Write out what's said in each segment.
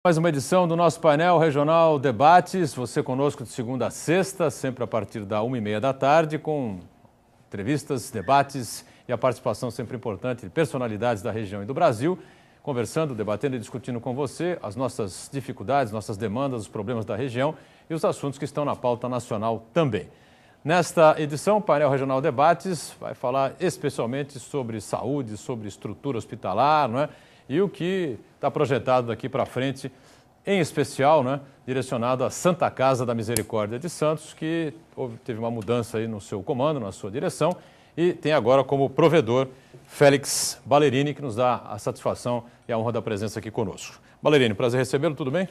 Mais uma edição do nosso painel regional Debates, você conosco de segunda a sexta, sempre a partir da 1h30 da tarde, com entrevistas, debates e a participação sempre importante de personalidades da região e do Brasil, conversando, debatendo e discutindo com você as nossas dificuldades, nossas demandas, os problemas da região e os assuntos que estão na pauta nacional também. Nesta edição, o painel regional Debates vai falar especialmente sobre saúde, sobre estrutura hospitalar, não é? E o que está projetado daqui para frente, em especial, né, direcionado à Santa Casa da Misericórdia de Santos, que teve uma mudança aí no seu comando, na sua direção, e tem agora como provedor Félix Ballerini, que nos dá a satisfação e a honra da presença aqui conosco. Ballerini, prazer recebê-lo, tudo bem?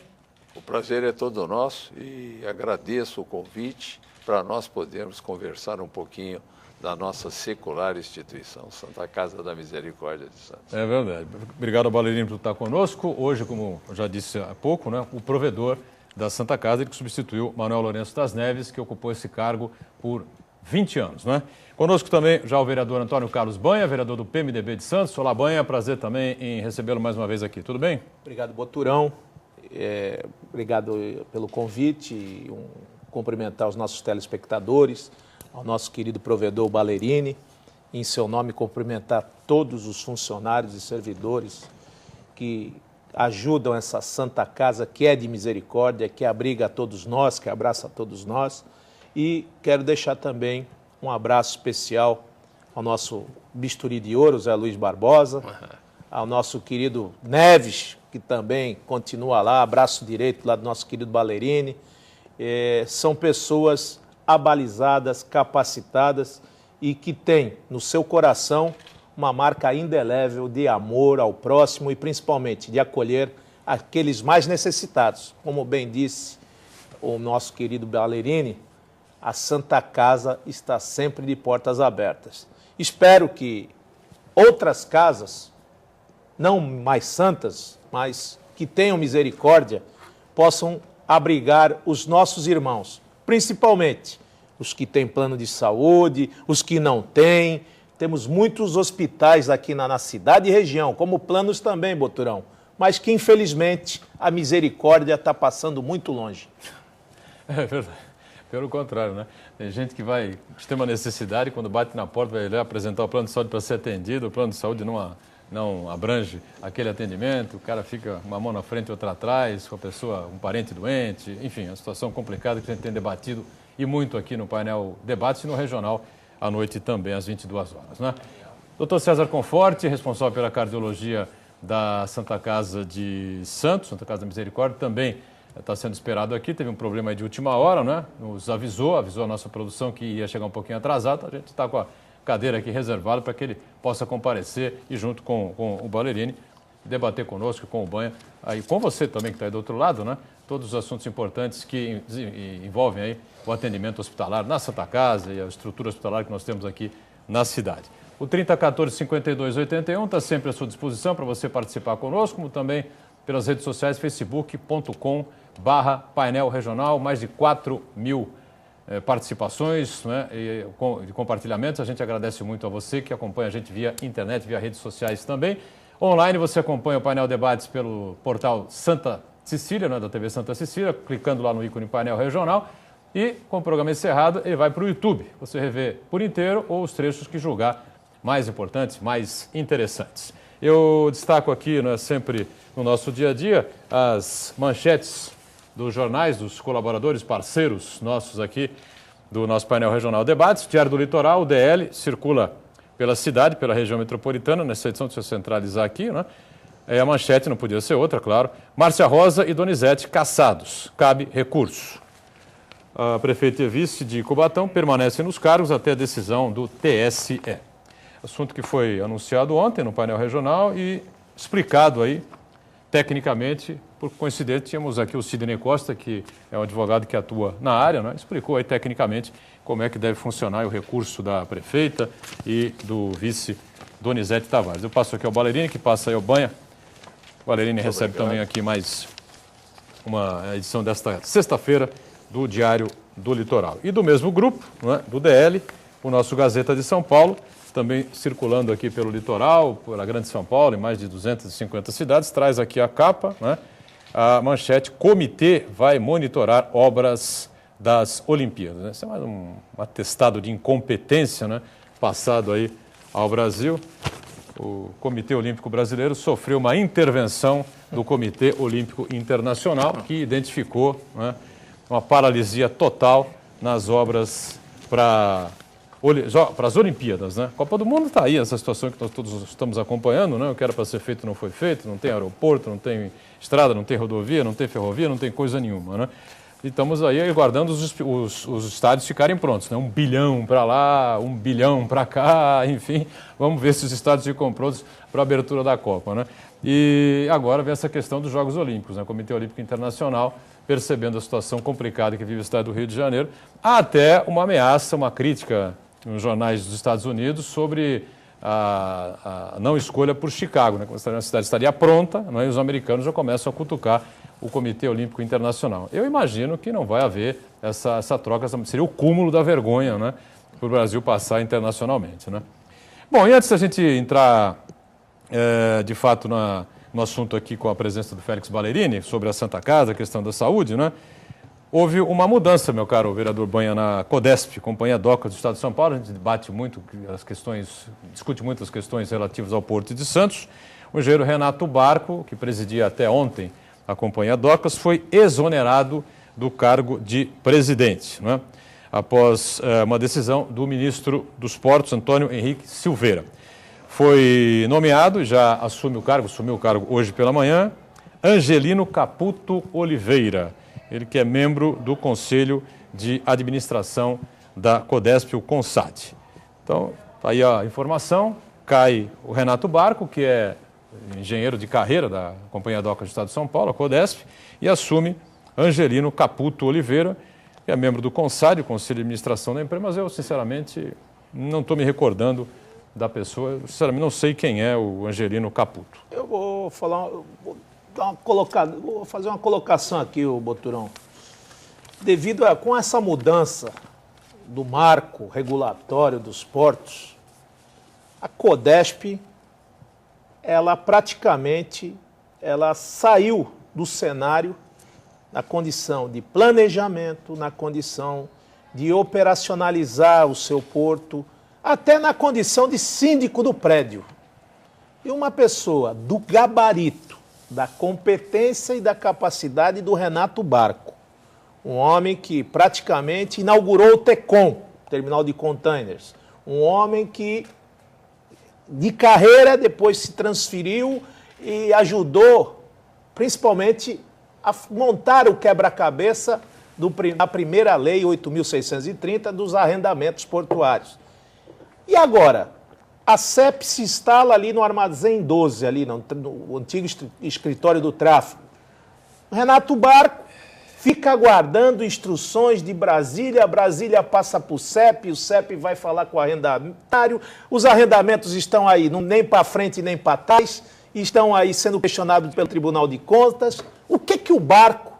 O prazer é todo nosso e agradeço o convite para nós podermos conversar um pouquinho da nossa secular instituição, Santa Casa da Misericórdia de Santos. É verdade. Obrigado, Ballerini, por estar conosco. Hoje, como eu já disse há pouco, né, o provedor da Santa Casa, ele que substituiu Manuel Lourenço das Neves, que ocupou esse cargo por 20 anos. Né? Conosco também já o vereador Antônio Carlos Banha, vereador do PMDB de Santos. Olá, Banha, prazer também em recebê-lo mais uma vez aqui. Tudo bem? Obrigado, Boturão. Obrigado pelo convite e cumprimentar os nossos telespectadores, ao nosso querido provedor Ballerini, em seu nome cumprimentar todos os funcionários e servidores que ajudam essa Santa Casa que é de misericórdia, que abriga a todos nós, que abraça a todos nós. E quero deixar também um abraço especial ao nosso bisturi de ouro, Zé Luiz Barbosa, ao nosso querido Neves, que também continua lá, abraço direito lá do nosso querido Ballerini. São pessoas abalizadas, capacitadas e que têm no seu coração uma marca indelével de amor ao próximo e principalmente de acolher aqueles mais necessitados. Como bem disse o nosso querido Ballerini, a Santa Casa está sempre de portas abertas. Espero que outras casas, não mais santas, mas que tenham misericórdia, possam abrigar os nossos irmãos, principalmente os que têm plano de saúde, os que não têm. Temos muitos hospitais aqui na cidade e região, como planos também, Boturão, mas que infelizmente a misericórdia está passando muito longe. É verdade. Pelo contrário, né? Tem gente que vai ter uma necessidade e quando bate na porta vai lá apresentar o plano de saúde para ser atendido, o plano de saúde não abrange aquele atendimento, o cara fica uma mão na frente e outra atrás, com a pessoa, um parente doente, enfim, é uma situação complicada que a gente tem debatido e muito aqui no painel Debates e no Regional à noite também, às 22 horas. Né? Dr. César Conforte, responsável pela cardiologia da Santa Casa de Santos, Santa Casa da Misericórdia, também está sendo esperado aqui, teve um problema aí de última hora, né? Nos avisou a nossa produção que ia chegar um pouquinho atrasado, a gente está com a cadeira aqui reservada para que ele possa comparecer e junto com o Ballerini debater conosco, com o Banha, aí com você também que está aí do outro lado, né? Todos os assuntos importantes que envolvem aí o atendimento hospitalar na Santa Casa e a estrutura hospitalar que nós temos aqui na cidade. O 3014-5281 está sempre à sua disposição para você participar conosco, como também pelas redes sociais, facebook.com/painel regional, mais de 4.000 participações, né, e compartilhamentos. A gente agradece muito a você que acompanha a gente via internet, via redes sociais também. Online você acompanha o painel Debates pelo portal Santa Cecília, né, da TV Santa Cecília, clicando lá no ícone painel regional e com o programa encerrado ele vai para o YouTube. Você revê por inteiro ou os trechos que julgar mais importantes, mais interessantes. Eu destaco aqui, né, sempre no nosso dia a dia, as manchetes dos jornais, dos colaboradores, parceiros nossos aqui do nosso painel regional Debates. Diário do Litoral, o DL, circula pela cidade, pela região metropolitana, nessa edição, deixa eu centralizar aqui, né? A manchete não podia ser outra, claro. Márcia Rosa e Donizete cassados, cabe recurso. A prefeita e vice de Cubatão permanecem nos cargos até a decisão do TSE. Assunto que foi anunciado ontem no painel regional e explicado aí tecnicamente. Por coincidência, tínhamos aqui o Sidney Costa, que é um advogado que atua na área, né? Explicou aí tecnicamente como é que deve funcionar o recurso da prefeita e do vice Donizete Tavares. Eu passo aqui ao Ballerini, que passa aí ao Banha. O Ballerini recebe também aqui mais uma edição desta sexta-feira do Diário do Litoral. E do mesmo grupo, né, do DL, o nosso Gazeta de São Paulo, também circulando aqui pelo litoral, pela Grande São Paulo, em mais de 250 cidades, traz aqui a capa, né? a manchete: comitê vai monitorar obras das Olimpíadas. Isso é mais um atestado de incompetência, né, passado aí ao Brasil. O Comitê Olímpico Brasileiro sofreu uma intervenção do Comitê Olímpico Internacional, que identificou, né, uma paralisia total nas obras para as Olimpíadas, né? A Copa do Mundo está aí, essa situação que nós todos estamos acompanhando, né? O que era para ser feito não foi feito, não tem aeroporto, não tem estrada, não tem rodovia, não tem ferrovia, não tem coisa nenhuma, né? E estamos aí aguardando os estádios ficarem prontos, né? 1 bilhão para lá, 1 bilhão para cá, enfim, vamos ver se os estádios ficam prontos para a abertura da Copa, né? E agora vem essa questão dos Jogos Olímpicos, né? O Comitê Olímpico Internacional, percebendo a situação complicada que vive o estado do Rio de Janeiro, até uma ameaça, uma crítica nos jornais dos Estados Unidos sobre a não escolha por Chicago, né? A cidade estaria pronta, né? E os americanos já começam a cutucar o Comitê Olímpico Internacional. Eu imagino que não vai haver essa troca, seria o cúmulo da vergonha, né, para o Brasil passar internacionalmente, né? Bom, e antes da gente entrar de fato no assunto aqui com a presença do Félix Ballerini sobre a Santa Casa, a questão da saúde, né? Houve uma mudança, meu caro vereador Banha, na CODESP, Companhia Docas do Estado de São Paulo. A gente discute muito as questões relativas ao Porto de Santos. O engenheiro Renato Barco, que presidia até ontem a Companhia Docas, foi exonerado do cargo de presidente, né? Após uma decisão do ministro dos Portos, Antônio Henrique Silveira. Foi nomeado, já assumiu o cargo hoje pela manhã, Angelino Caputo Oliveira, ele que é membro do Conselho de Administração da CODESP, o CONSAD. Então, tá aí a informação, cai o Renato Barco, que é engenheiro de carreira da Companhia Docas do Estado de São Paulo, a CODESP, e assume Angelino Caputo Oliveira, que é membro do CONSAD, o Conselho de Administração da empresa, mas eu, sinceramente, não estou me recordando da pessoa, eu, sinceramente, não sei quem é o Angelino Caputo. Eu vou fazer uma colocação aqui, Boturão. Com essa mudança do marco regulatório dos portos, a CODESP, ela praticamente saiu do cenário na condição de planejamento, na condição de operacionalizar o seu porto, até na condição de síndico do prédio. E uma pessoa do gabarito, da competência e da capacidade do Renato Barco, um homem que praticamente inaugurou o TECOM, Terminal de Containers, um homem que de carreira depois se transferiu e ajudou principalmente a montar o quebra-cabeça da primeira lei 8.630 dos arrendamentos portuários. E agora, a CEP se instala ali no Armazém 12, ali no antigo escritório do tráfego. O Renato Barco fica aguardando instruções de Brasília, Brasília passa para o CEP vai falar com o arrendatário, os arrendamentos estão aí nem para frente nem para trás, estão aí sendo questionados pelo Tribunal de Contas. O que o Barco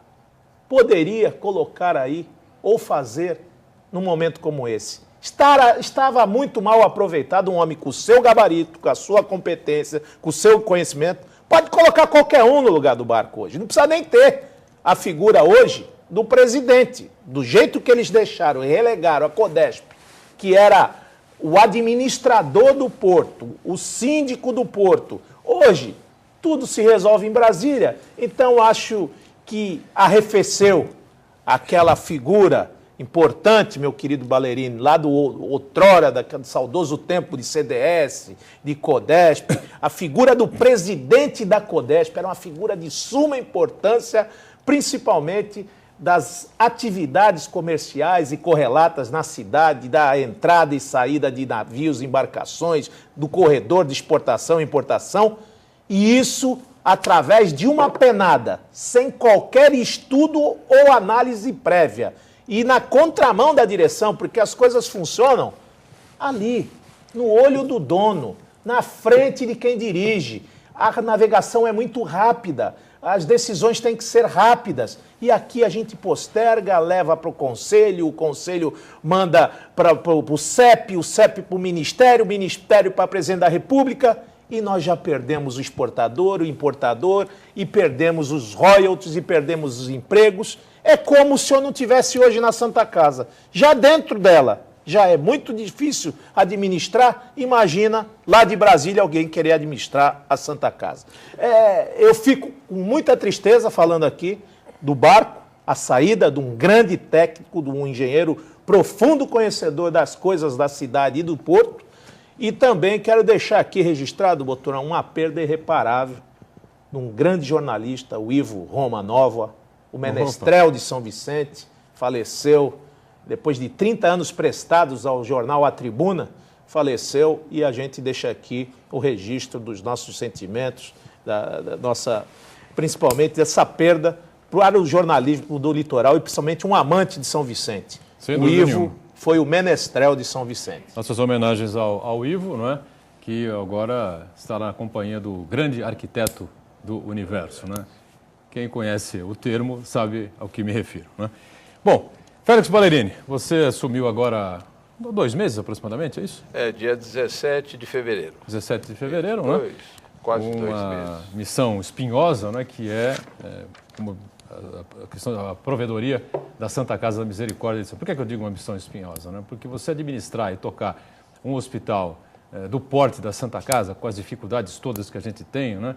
poderia colocar aí ou fazer num momento como esse? Estava muito mal aproveitado um homem com o seu gabarito, com a sua competência, com o seu conhecimento. Pode colocar qualquer um no lugar do Barco hoje. Não precisa nem ter a figura hoje do presidente. Do jeito que eles deixaram e relegaram a CODESP, que era o administrador do porto, o síndico do porto. Hoje, tudo se resolve em Brasília. Então, acho que arrefeceu aquela figura importante, meu querido Ballerini, lá do outrora, daquele saudoso tempo de CDS, de CODESP, a figura do presidente da CODESP era uma figura de suma importância, principalmente das atividades comerciais e correlatas na cidade, da entrada e saída de navios, embarcações, do corredor de exportação e importação, e isso através de uma penada, sem qualquer estudo ou análise prévia. E na contramão da direção, porque as coisas funcionam ali, no olho do dono, na frente de quem dirige. A navegação é muito rápida, as decisões têm que ser rápidas. E aqui a gente posterga, leva para o conselho manda para o CEP, o CEP para o Ministério para a Presidente da República. e nós já perdemos o exportador, o importador, e perdemos os royalties, e perdemos os empregos. É como se eu não tivesse hoje na Santa Casa. Já dentro dela, já é muito difícil administrar, imagina lá de Brasília alguém querer administrar a Santa Casa. Eu fico com muita tristeza falando aqui do barco, a saída de um grande técnico, de um engenheiro profundo conhecedor das coisas da cidade e do porto, e também quero deixar aqui registrado, Boturão, uma perda irreparável de um grande jornalista, o Ivo Romanova, o menestrel de São Vicente, faleceu depois de 30 anos prestados ao jornal A Tribuna, faleceu, e a gente deixa aqui o registro dos nossos sentimentos, da nossa, principalmente dessa perda para o jornalismo do litoral e principalmente um amante de São Vicente. O Ivo foi o menestrel de São Vicente. Nossas homenagens ao Ivo, não é? Que agora está na companhia do grande arquiteto do universo, né? Quem conhece o termo sabe ao que me refiro, né? Bom, Félix Ballerini, você assumiu agora 2 meses aproximadamente, é isso? Dia 17 de fevereiro. 17 de fevereiro, né? Quase 2 meses. Uma missão espinhosa, né? Que é a questão da provedoria da Santa Casa da Misericórdia. Por que eu digo uma missão espinhosa, né? Porque você administrar e tocar um hospital do porte da Santa Casa, com as dificuldades todas que a gente tem, né?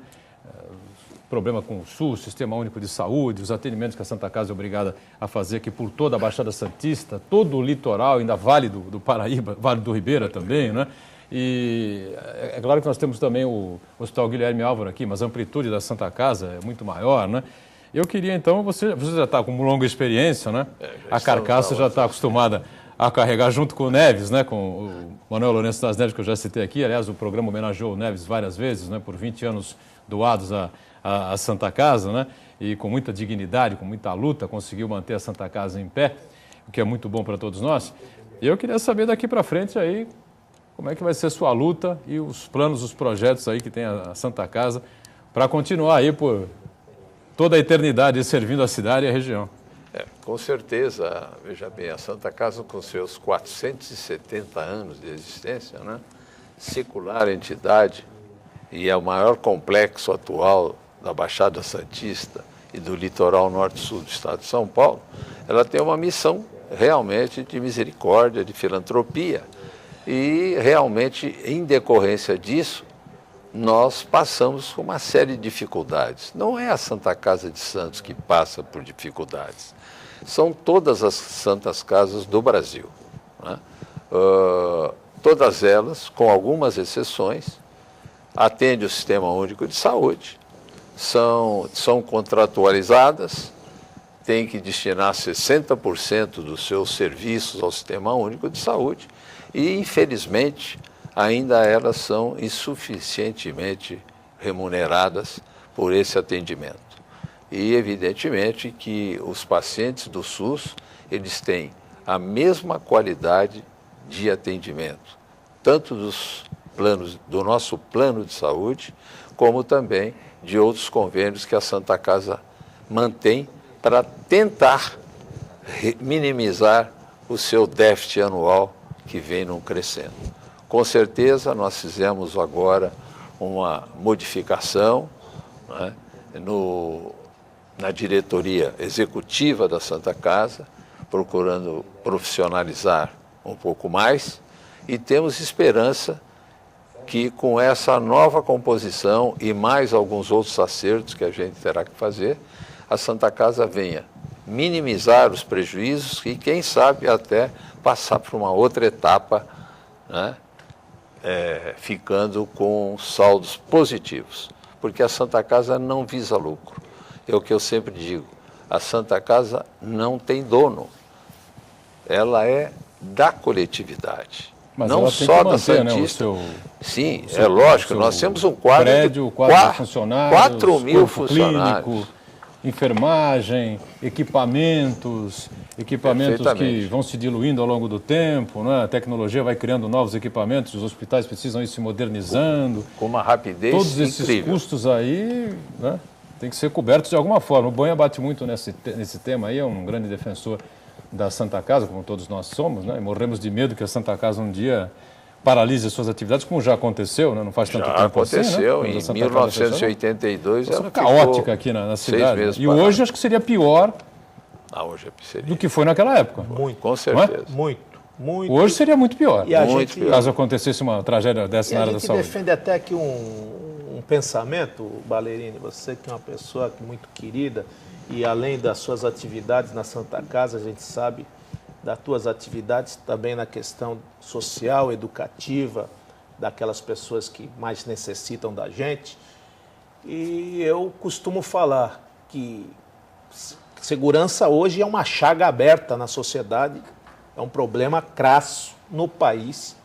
Problema com o SUS, Sistema Único de Saúde, os atendimentos que a Santa Casa é obrigada a fazer aqui por toda a Baixada Santista, todo o litoral, ainda Vale do Paraíba, Vale do Ribeira também, né? E é claro que nós temos também o Hospital Guilherme Álvaro aqui, mas a amplitude da Santa Casa é muito maior, né? Eu queria, então, você já está com uma longa experiência, né? A carcaça já está acostumada a carregar junto com o Neves, né? Com o Manuel Lourenço das Neves, que eu já citei aqui. Aliás, o programa homenageou o Neves várias vezes, né? Por 20 anos doados à Santa Casa, né? E com muita dignidade, com muita luta, conseguiu manter a Santa Casa em pé, o que é muito bom para todos nós. E eu queria saber daqui para frente aí como é que vai ser a sua luta e os planos, os projetos aí que tem a Santa Casa para continuar aí por toda a eternidade servindo a cidade e a região. Com certeza, veja bem, a Santa Casa com seus 470 anos de existência, né? Secular entidade, e é o maior complexo atual da Baixada Santista e do litoral norte-sul do estado de São Paulo, ela tem uma missão realmente de misericórdia, de filantropia. E realmente, em decorrência disso, nós passamos por uma série de dificuldades. Não é a Santa Casa de Santos que passa por dificuldades, são todas as Santas Casas do Brasil, né? Todas elas, com algumas exceções, atendem o Sistema Único de Saúde, são contratualizadas, têm que destinar 60% dos seus serviços ao Sistema Único de Saúde e, infelizmente, ainda elas são insuficientemente remuneradas por esse atendimento. E, evidentemente, que os pacientes do SUS, eles têm a mesma qualidade de atendimento, tanto do nosso plano de saúde, como também de outros convênios que a Santa Casa mantém para tentar minimizar o seu déficit anual que vem não crescendo. Com certeza, nós fizemos agora uma modificação, né, na diretoria executiva da Santa Casa, procurando profissionalizar um pouco mais, e temos esperança que com essa nova composição e mais alguns outros acertos que a gente terá que fazer, a Santa Casa venha minimizar os prejuízos e, quem sabe, até passar por uma outra etapa, né, ficando com saldos positivos. Porque a Santa Casa não visa lucro. É o que eu sempre digo, a Santa Casa não tem dono. Ela é da coletividade. Mas não ela tem só que da manter, Santista. Né, Sim, é lógico, nós temos um quadro prédio, de 4 mil funcionários. Clínico, enfermagem, equipamentos que vão se diluindo ao longo do tempo, né? A tecnologia vai criando novos equipamentos, os hospitais precisam ir se modernizando. Com uma rapidez Todos incrível. Esses custos aí, né, tem que ser cobertos de alguma forma. O Banha bate muito nesse tema aí, é um grande defensor da Santa Casa, como todos nós somos, né? E morremos de medo que a Santa Casa um dia paralise as suas atividades, como já aconteceu, né? Não faz tanto Já tempo aconteceu, assim, né? em 1982 ela caótica aqui na cidade. E hoje acho que seria pior hoje seria. do que foi naquela época. Muito. Com certeza. Muito. Hoje seria muito pior. Pior. Caso acontecesse uma tragédia dessa na área da saúde. A gente defende até aqui um pensamento, Ballerini, você que é uma pessoa muito querida e além das suas atividades na Santa Casa, a gente sabe das tuas atividades também na questão social, educativa, daquelas pessoas que mais necessitam da gente. E eu costumo falar que segurança hoje é uma chaga aberta na sociedade, é um problema crasso no país,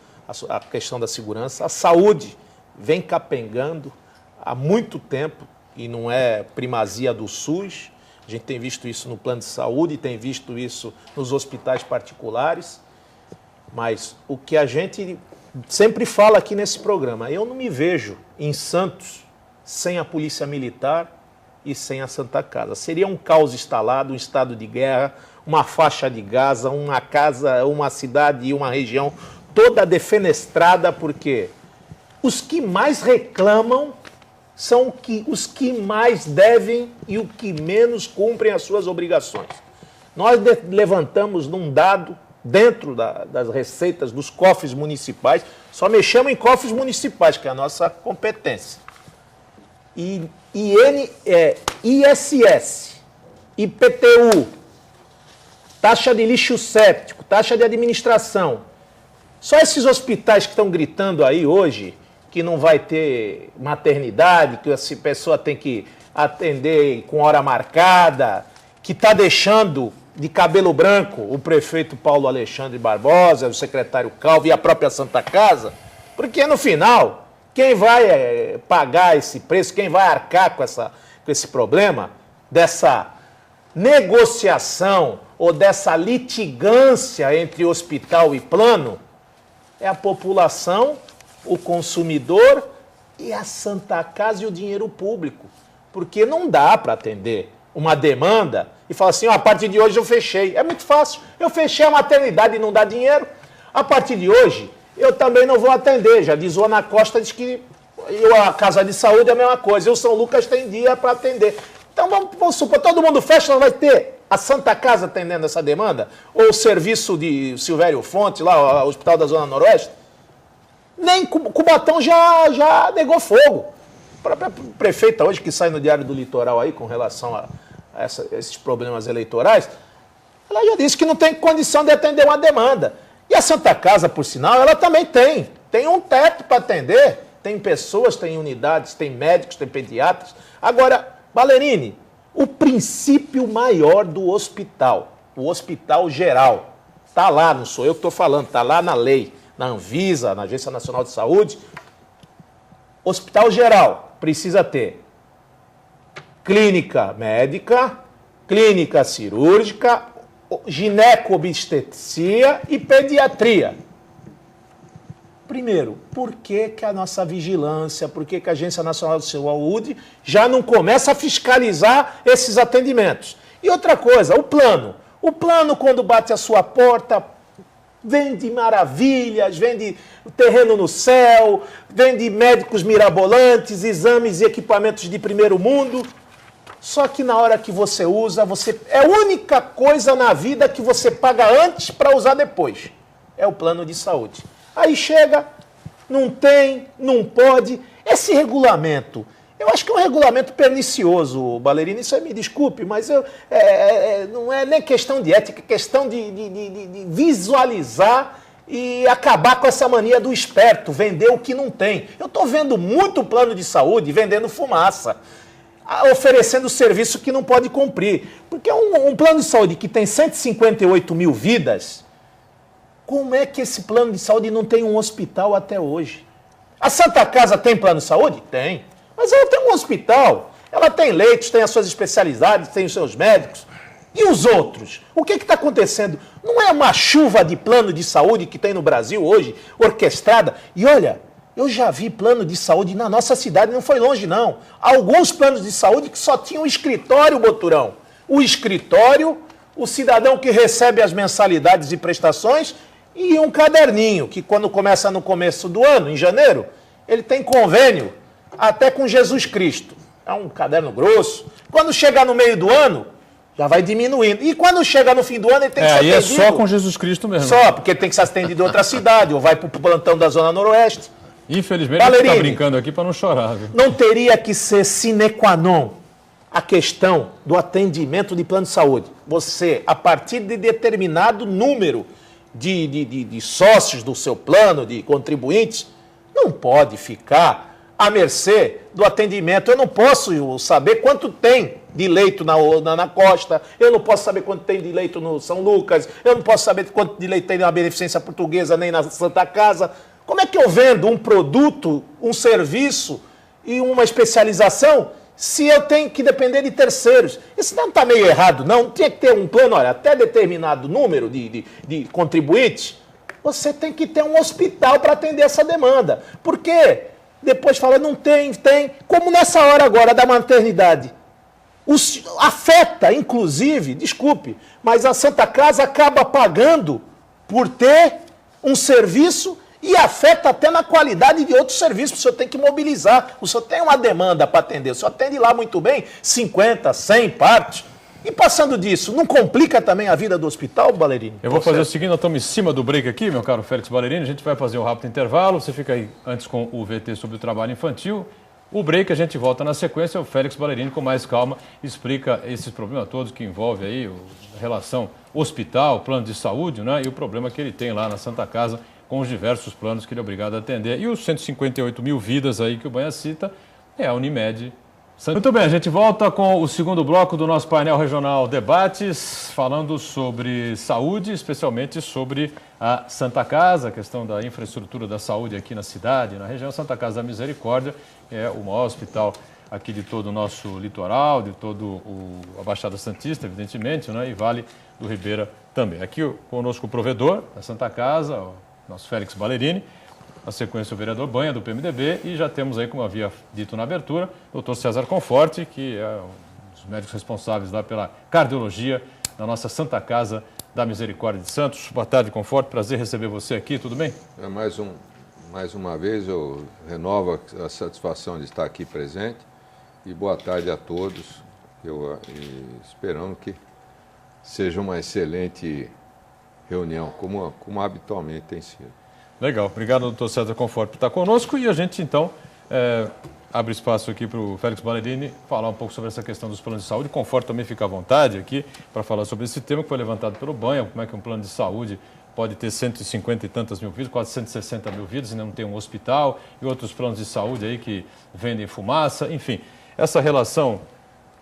a questão da segurança. A saúde vem capengando há muito tempo e não é primazia do SUS. A gente tem visto isso no plano de saúde, tem visto isso nos hospitais particulares. Mas o que a gente sempre fala aqui nesse programa, eu não me vejo em Santos sem a Polícia Militar e sem a Santa Casa. Seria um caos instalado, um estado de guerra, uma faixa de Gaza, uma cidade e uma região toda defenestrada, porque os que mais reclamam são os que mais devem e o que menos cumprem as suas obrigações. Nós levantamos num dado, dentro das receitas dos cofres municipais, só mexemos em cofres municipais, que é a nossa competência. ISS, IPTU, taxa de lixo séptico, taxa de administração. Só esses hospitais que estão gritando aí hoje que não vai ter maternidade, que essa pessoa tem que atender com hora marcada, que está deixando de cabelo branco o prefeito Paulo Alexandre Barbosa, o secretário Calvo e a própria Santa Casa, porque no final, quem vai pagar esse preço, quem vai arcar com esse problema, dessa negociação ou dessa litigância entre hospital e plano, é a população, o consumidor e a Santa Casa e o dinheiro público. Porque não dá para atender uma demanda e falar assim, a partir de hoje eu fechei. É muito fácil. Eu fechei a maternidade e não dá dinheiro. A partir de hoje, eu também não vou atender. Já diz o Ana Costa, diz que a Casa de Saúde é a mesma coisa. O São Lucas tem dia para atender. Então vamos supor, todo mundo fecha, não vai ter a Santa Casa atendendo essa demanda? Ou o serviço de Silvério Fonte, lá, o Hospital da Zona Noroeste? Nem Cubatão já negou fogo. A própria prefeita hoje, que sai no Diário do Litoral aí, com relação a esses problemas eleitorais, ela já disse que não tem condição de atender uma demanda. E a Santa Casa, por sinal, ela também tem um teto para atender. Tem pessoas, tem unidades, tem médicos, tem pediatras. Agora, Ballerini, o princípio maior do hospital, o hospital geral, está lá, não sou eu que estou falando, está lá na lei, na Anvisa, na Agência Nacional de Saúde. Hospital geral precisa ter clínica médica, clínica cirúrgica, gineco-obstetria e pediatria. Primeiro, por que a nossa vigilância, por que a Agência Nacional de Saúde já não começa a fiscalizar esses atendimentos? E outra coisa, o plano. O plano, quando bate a sua porta, vende maravilhas, vende terreno no céu, vende médicos mirabolantes, exames e equipamentos de primeiro mundo. Só que na hora que você usa, é a única coisa na vida que você paga antes para usar depois. É o plano de saúde. Aí chega, não tem, não pode. Esse regulamento, eu acho que é um regulamento pernicioso, Ballerini, isso aí me desculpe, mas não é nem questão de ética, é questão de visualizar e acabar com essa mania do esperto, vender o que não tem. Eu estou vendo muito plano de saúde vendendo fumaça, oferecendo serviço que não pode cumprir. Porque um plano de saúde que tem 158 mil vidas, como é que esse plano de saúde não tem um hospital até hoje? A Santa Casa tem plano de saúde? Tem. Mas ela tem um hospital, ela tem leitos, tem as suas especialidades, tem os seus médicos. E os outros? O que está acontecendo? Não é uma chuva de plano de saúde que tem no Brasil hoje, orquestrada? E olha, eu já vi plano de saúde na nossa cidade, não foi longe não. Alguns planos de saúde que só tinham um escritório, Boturão. O escritório, o cidadão que recebe as mensalidades e prestações e um caderninho, que quando começa no começo do ano, em janeiro, ele tem convênio até com Jesus Cristo. É um caderno grosso. Quando chega no meio do ano, já vai diminuindo. E quando chega no fim do ano, ele tem que ser atendido. Aí é só com Jesus Cristo mesmo. Só, porque ele tem que ser atendido em outra cidade, ou vai para o plantão da Zona Noroeste. Infelizmente, a gente está brincando aqui para não chorar. Viu? Não teria que ser sine qua non a questão do atendimento de plano de saúde. Você, a partir de determinado número de sócios do seu plano, de contribuintes, não pode ficar à mercê do atendimento. Eu não posso saber quanto tem de leito na Costa, eu não posso saber quanto tem de leito no São Lucas, eu não posso saber quanto de leito tem na Beneficência Portuguesa, nem na Santa Casa. Como é que eu vendo um produto, um serviço e uma especialização se eu tenho que depender de terceiros? Isso não está meio errado, não? Tinha que ter um plano, olha, até determinado número de contribuintes, você tem que ter um hospital para atender essa demanda. Por quê? Depois fala, não tem, como nessa hora agora da maternidade. Afeta, inclusive, desculpe, mas a Santa Casa acaba pagando por ter um serviço e afeta até na qualidade de outros serviços. O senhor tem que mobilizar, o senhor tem uma demanda para atender, o senhor atende lá muito bem, 50, 100 partos. E passando disso, não complica também a vida do hospital, Ballerini? Eu vou fazer o seguinte, nós estamos em cima do break aqui, meu caro Félix Ballerini, a gente vai fazer um rápido intervalo, você fica aí antes com o VT sobre o trabalho infantil. O break a gente volta na sequência, o Félix Ballerini com mais calma explica esses problemas todos que envolvem aí a relação hospital, plano de saúde, né, e o problema que ele tem lá na Santa Casa com os diversos planos que ele é obrigado a atender. E os 158 mil vidas aí que o Banha cita é a Unimed. Muito bem, a gente volta com o segundo bloco do nosso painel regional Debates, falando sobre saúde, especialmente sobre a Santa Casa, a questão da infraestrutura da saúde aqui na cidade, na região. Santa Casa da Misericórdia é o maior hospital aqui de todo o nosso litoral, de todo a Baixada Santista, evidentemente, né, e Vale do Ribeira também. Aqui conosco o provedor da Santa Casa, o nosso Félix Ballerini, na sequência o vereador Banha, do PMDB, e já temos aí, como havia dito na abertura, o Dr. César Conforte, que é um dos médicos responsáveis lá pela cardiologia da nossa Santa Casa da Misericórdia de Santos. Boa tarde, Conforte, prazer receber você aqui, tudo bem? Mais uma vez eu renovo a satisfação de estar aqui presente e boa tarde a todos, esperando que seja uma excelente reunião, como habitualmente tem sido. Legal, obrigado, doutor César Conforte, por estar conosco. E a gente, então, abre espaço aqui para o Félix Ballerini falar um pouco sobre essa questão dos planos de saúde. Conforte também fica à vontade aqui para falar sobre esse tema que foi levantado pelo Banha, como é que um plano de saúde pode ter 150 e tantas mil vidas, quase 160 mil vidas e não tem um hospital, e outros planos de saúde aí que vendem fumaça, enfim. Essa relação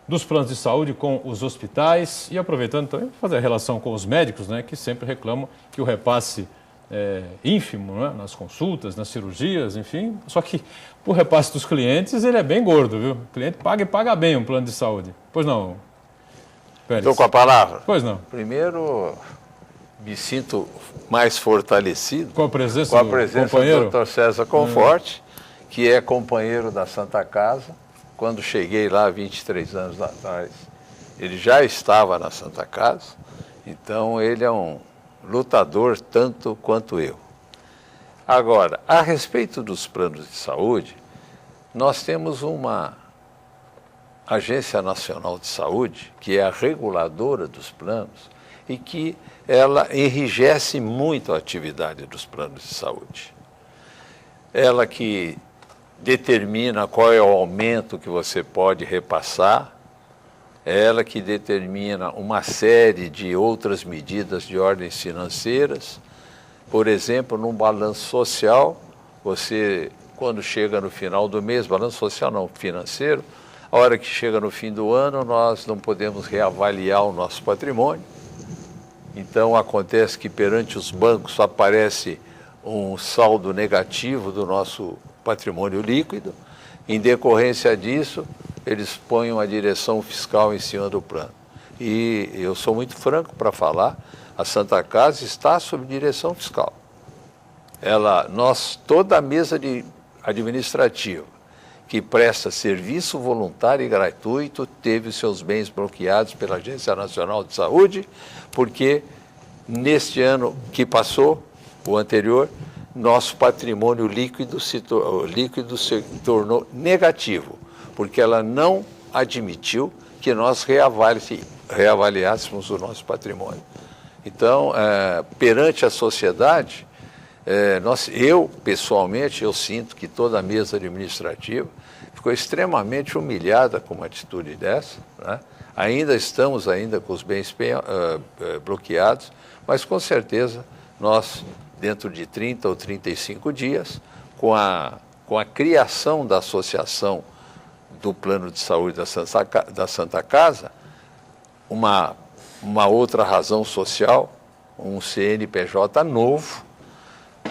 dos planos de saúde com os hospitais e aproveitando também para fazer a relação com os médicos, né, que sempre reclamam que o repasse ínfimo, né? Nas consultas, nas cirurgias, enfim. Só que o repasse dos clientes, ele é bem gordo, viu? O cliente paga e paga bem um plano de saúde. Pois não, Pérez? Estou com a palavra. Pois não. Primeiro, me sinto mais fortalecido com a presença do Dr. César Conforte, que é companheiro da Santa Casa. Quando cheguei lá 23 anos atrás, ele já estava na Santa Casa, então ele é um lutador tanto quanto eu. Agora, a respeito dos planos de saúde, nós temos uma Agência Nacional de Saúde, que é a reguladora dos planos, e que ela enrijece muito a atividade dos planos de saúde. Ela que determina qual é o aumento que você pode repassar, ela que determina uma série de outras medidas de ordens financeiras. Por exemplo, num balanço social, você, quando chega no final do mês, balanço social não, financeiro, a hora que chega no fim do ano, nós não podemos reavaliar o nosso patrimônio. Então, acontece que perante os bancos aparece um saldo negativo do nosso patrimônio líquido. Em decorrência disso, eles põem uma direção fiscal em cima do plano. E eu sou muito franco para falar, a Santa Casa está sob direção fiscal. Toda a mesa administrativa que presta serviço voluntário e gratuito teve os seus bens bloqueados pela Agência Nacional de Saúde, porque neste ano que passou, o anterior, nosso patrimônio líquido se tornou negativo, porque ela não admitiu que nós reavaliássemos o nosso patrimônio. Então, perante a sociedade, eu, pessoalmente, eu sinto que toda a mesa administrativa ficou extremamente humilhada com uma atitude dessa, né? Estamos com os bens bloqueados, mas com certeza nós, dentro de 30 ou 35 dias, com a criação da associação do Plano de Saúde da Santa Casa, uma outra razão social, um CNPJ novo,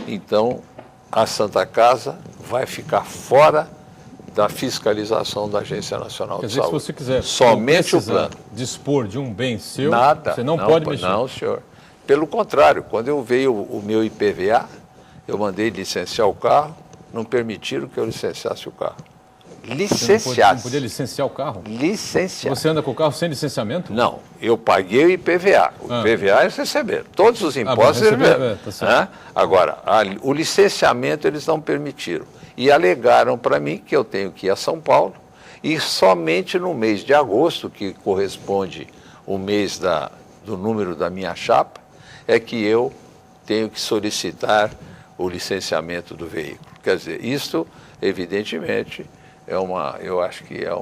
então a Santa Casa vai ficar fora da fiscalização da Agência Nacional de Saúde. Se você quiser somente o plano dispor de um bem seu, nada, você não pode mexer. Não, senhor. Pelo contrário, quando eu veio o meu IPVA, eu mandei licenciar o carro, não permitiram que eu licenciasse o carro. Licenciasse. Não podia licenciar o carro? Licenciar. Você anda com o carro sem licenciamento? Não, eu paguei o IPVA. O IPVA eles receberam. Todos os impostos eles receberam. Tá, agora, o licenciamento eles não permitiram. E alegaram para mim que eu tenho que ir a São Paulo e somente no mês de agosto, que corresponde o mês do número da minha chapa, é que eu tenho que solicitar o licenciamento do veículo. Quer dizer, isso, evidentemente, eu acho que é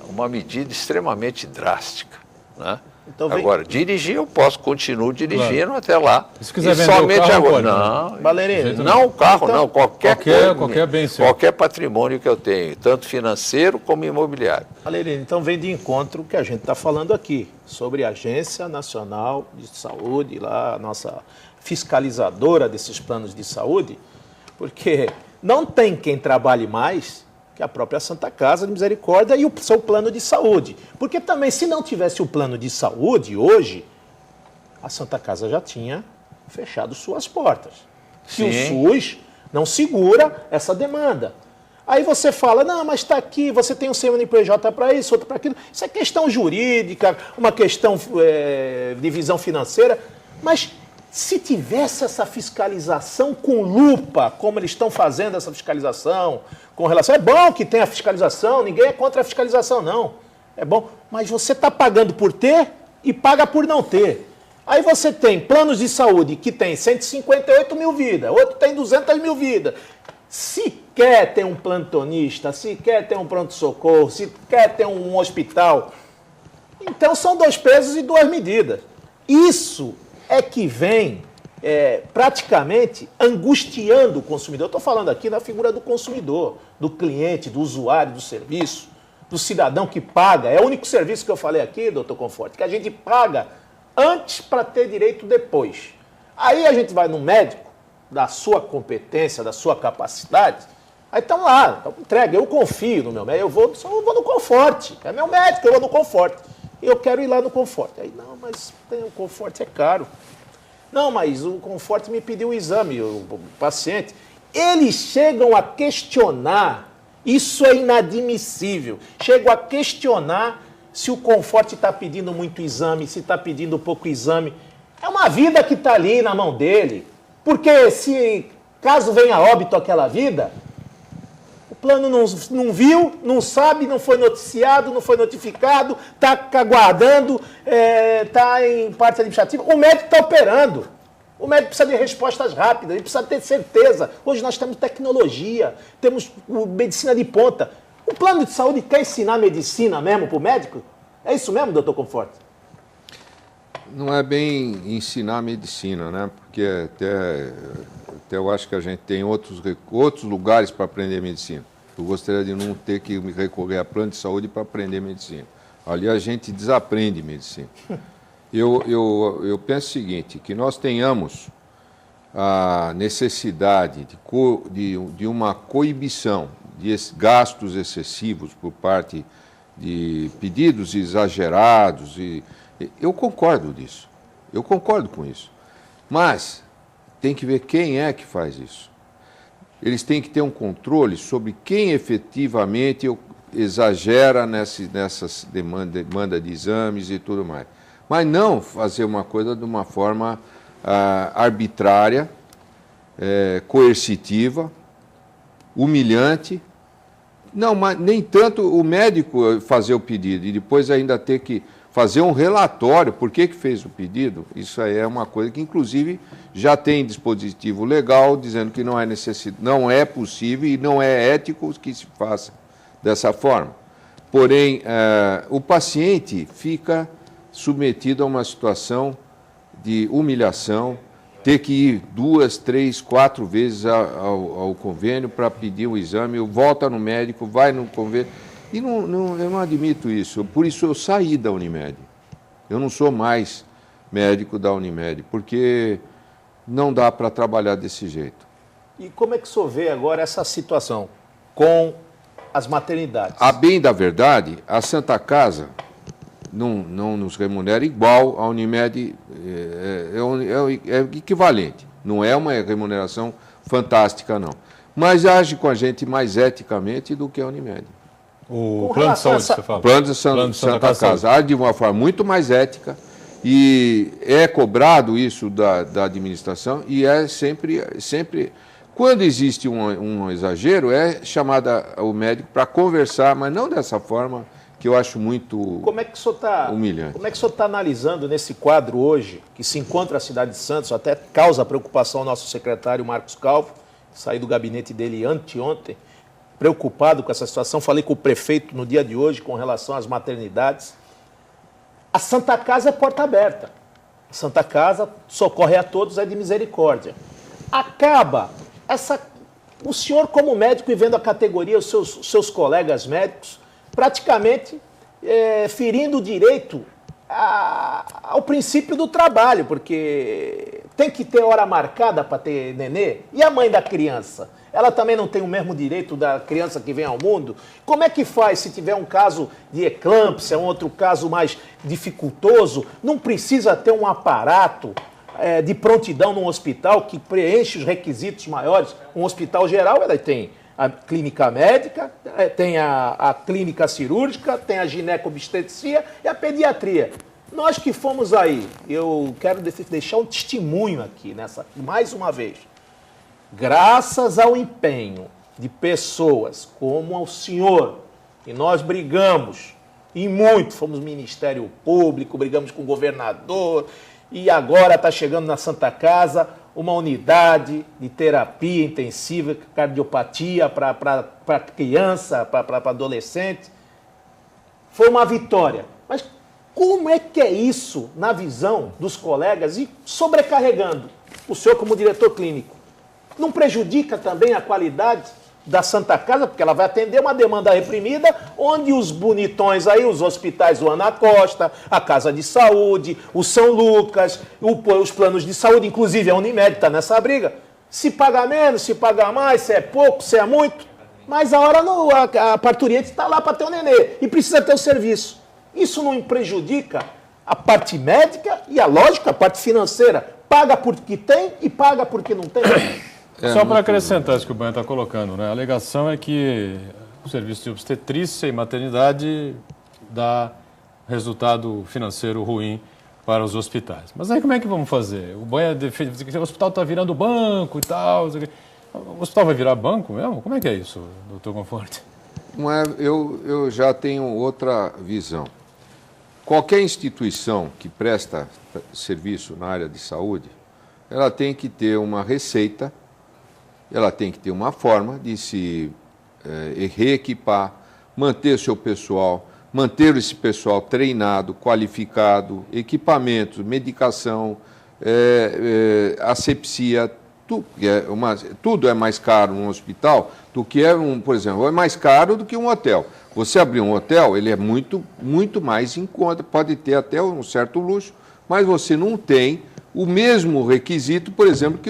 uma medida extremamente drástica, né? Então, agora, dirigir eu continuo dirigindo até lá. Se quiser vender somente o carro, agora. Não, Valerino, não o carro, então, não. Qualquer bem seu. Qualquer patrimônio que eu tenho, tanto financeiro como imobiliário. Valerino, então vem de encontro o que a gente está falando aqui, sobre a Agência Nacional de Saúde, lá, a nossa fiscalizadora desses planos de saúde, porque não tem quem trabalhe mais que a própria Santa Casa de Misericórdia e o seu plano de saúde. Porque também, se não tivesse o plano de saúde hoje, a Santa Casa já tinha fechado suas portas. Se o SUS não segura essa demanda. Aí você fala, não, mas está aqui, você tem um CNPJ para isso, outro para aquilo. Isso é questão jurídica, uma questão de visão financeira, mas se tivesse essa fiscalização com lupa, como eles estão fazendo essa fiscalização, com relação... É bom que tenha fiscalização, ninguém é contra a fiscalização, não. É bom, mas você está pagando por ter e paga por não ter. Aí você tem planos de saúde que tem 158 mil vidas, outro tem 200 mil vidas. Se quer ter um plantonista, se quer ter um pronto-socorro, se quer ter um hospital, então são 2 pesos e 2 medidas. Isso é que vem praticamente angustiando o consumidor. Eu estou falando aqui na figura do consumidor, do cliente, do usuário do serviço, do cidadão que paga. É o único serviço que eu falei aqui, doutor Conforte, que a gente paga antes para ter direito depois. Aí a gente vai no médico, da sua competência, da sua capacidade, aí estão lá, entrega, eu confio no meu médico, eu vou no Conforte, é meu médico, eu vou no Conforte. Eu quero ir lá no Conforte. Aí, não, mas o Conforte é caro. Não, mas o Conforte me pediu o exame, o paciente. Eles chegam a questionar, isso é inadmissível, chegam a questionar se o Conforte está pedindo muito exame, se está pedindo pouco exame. É uma vida que está ali na mão dele. Porque se caso venha a óbito aquela vida, o plano não viu, não sabe, não foi noticiado, não foi notificado, está aguardando, está em parte administrativa. O médico está operando. O médico precisa de respostas rápidas, ele precisa ter certeza. Hoje nós temos tecnologia, temos medicina de ponta. O plano de saúde quer ensinar medicina mesmo para o médico? É isso mesmo, doutor Conforte? Não é bem ensinar medicina, né? Porque até eu acho que a gente tem outros lugares para aprender medicina. Eu gostaria de não ter que me recorrer a plano de saúde para aprender medicina. Ali a gente desaprende medicina. Eu penso o seguinte, que nós tenhamos a necessidade de uma coibição de gastos excessivos por parte de pedidos exagerados. Eu concordo disso, eu concordo com isso. Mas tem que ver quem é que faz isso. Eles têm que ter um controle sobre quem efetivamente exagera nessas demanda de exames e tudo mais. Mas não fazer uma coisa de uma forma arbitrária, coercitiva, humilhante. Não, mas nem tanto o médico fazer o pedido e depois ainda ter que fazer um relatório por que fez o pedido. Isso aí é uma coisa que, inclusive, já tem dispositivo legal dizendo que não é possível e não é ético que se faça dessa forma. Porém, o paciente fica submetido a uma situação de humilhação, ter que ir 2, 3, 4 vezes ao convênio para pedir um exame, volta no médico, vai no convênio. E eu não admito isso. Por isso eu saí da Unimed. Eu não sou mais médico da Unimed, porque não dá para trabalhar desse jeito. E como é que o senhor vê agora essa situação com as maternidades? A bem da verdade, a Santa Casa não nos remunera igual, a Unimed é equivalente. Não é uma remuneração fantástica, não. Mas age com a gente mais eticamente do que a Unimed. O plano de saúde, você fala? O plano de Santa Casa age de uma forma muito mais ética e é cobrado isso da administração e é sempre quando existe um exagero, é chamada o médico para conversar, mas não dessa forma que eu acho muito humilhante. Como é que o senhor está analisando nesse quadro hoje, que se encontra a cidade de Santos, até causa preocupação ao nosso secretário Marcos Calvo, saí do gabinete dele anteontem, preocupado com essa situação, falei com o prefeito no dia de hoje com relação às maternidades. A Santa Casa é porta aberta. A Santa Casa socorre a todos, é de misericórdia. Acaba o senhor como médico e vendo a categoria, os seus colegas médicos, praticamente ferindo o direito ao princípio do trabalho, porque tem que ter hora marcada para ter nenê. E a mãe da criança? Ela também não tem o mesmo direito da criança que vem ao mundo? Como é que faz se tiver um caso de eclâmpsia, um outro caso mais dificultoso? Não precisa ter um aparato de prontidão num hospital que preenche os requisitos maiores? Um hospital geral, ela tem a clínica médica, tem a clínica cirúrgica, tem a ginecobstetria e a pediatria. Nós que fomos aí, eu quero deixar um testemunho aqui, mais uma vez. Graças ao empenho de pessoas como o senhor, e nós brigamos, e muito, fomos Ministério Público, brigamos com o governador, e agora está chegando na Santa Casa uma unidade de terapia intensiva, cardiopatia para criança, para adolescente. Foi uma vitória. Mas como é que é isso na visão dos colegas e sobrecarregando o senhor como diretor clínico? Não prejudica também a qualidade da Santa Casa, porque ela vai atender uma demanda reprimida, onde os bonitões aí, os hospitais do Ana Costa, a Casa de Saúde, o São Lucas, os planos de saúde, inclusive a Unimed está nessa briga. Se paga menos, se paga mais, se é pouco, se é muito, mas a parturiente está lá para ter o nenê e precisa ter o serviço. Isso não prejudica a parte médica e, lógica, a parte financeira. Paga porque tem e paga porque não tem. Só para acrescentar isso que o Banha está colocando, né? A alegação é que o serviço de obstetrícia e maternidade dá resultado financeiro ruim para os hospitais. Mas aí como é que vamos fazer? O Banha defende que o hospital está virando banco e tal. O hospital vai virar banco mesmo? Como é que é isso, doutor Conforte? Não é, eu já tenho outra visão. Qualquer instituição que presta serviço na área de saúde, ela tem que ter uma receita, ela tem que ter uma forma de se reequipar, manter seu pessoal, manter esse pessoal treinado, qualificado, equipamentos, medicação, asepsia, tudo é mais caro num hospital do que por exemplo, é mais caro do que um hotel. Você abrir um hotel, ele é muito, muito mais em conta, pode ter até um certo luxo, mas você não tem o mesmo requisito, por exemplo,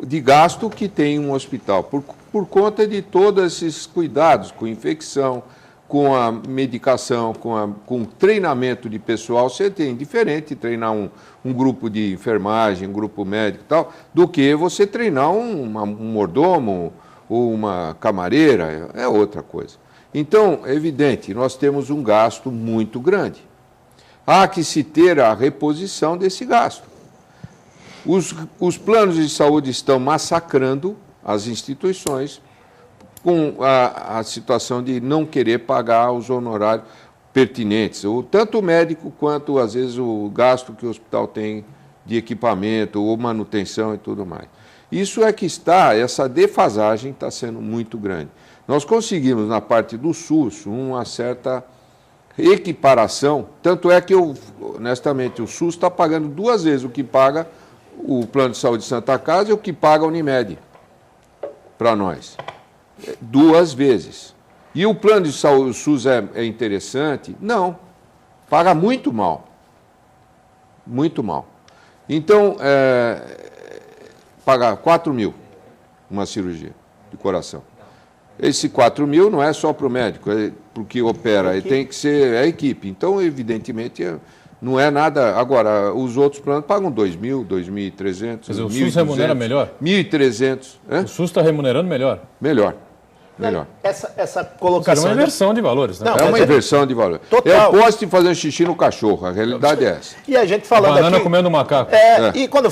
de gasto que tem um hospital, por conta de todos esses cuidados com infecção, com a medicação, com o treinamento de pessoal. Você tem diferente treinar um grupo de enfermagem, um grupo médico e tal, do que você treinar um mordomo ou uma camareira, é outra coisa. Então, é evidente, nós temos um gasto muito grande. Há que se ter a reposição desse gasto. Os planos de saúde estão massacrando as instituições com a situação de não querer pagar os honorários pertinentes, tanto o médico quanto, às vezes, o gasto que o hospital tem de equipamento ou manutenção e tudo mais. Isso é que essa defasagem está sendo muito grande. Nós conseguimos, na parte do SUS, uma certa equiparação, tanto é que, honestamente, o SUS está pagando 2 vezes o que paga o Plano de Saúde de Santa Casa e o que paga a Unimed para nós. 2 vezes. E o plano de saúde, o SUS é interessante? Não. Paga muito mal. Muito mal. Então, pagar 4 mil uma cirurgia de coração. Esse 4 mil não é só para o médico, porque opera, ele tem que ser a equipe. Então, evidentemente, não é nada. Agora, os outros planos pagam 2.000, 2.300. Mas o SUS remunera melhor? 1.300. O SUS está remunerando melhor? Melhor. Essa colocação... É uma inversão de valores, né? Não, é uma inversão de valores. Total. Eu posso fazer xixi no cachorro, a realidade é essa. E a gente falando Banana aqui... comendo macaco. E quando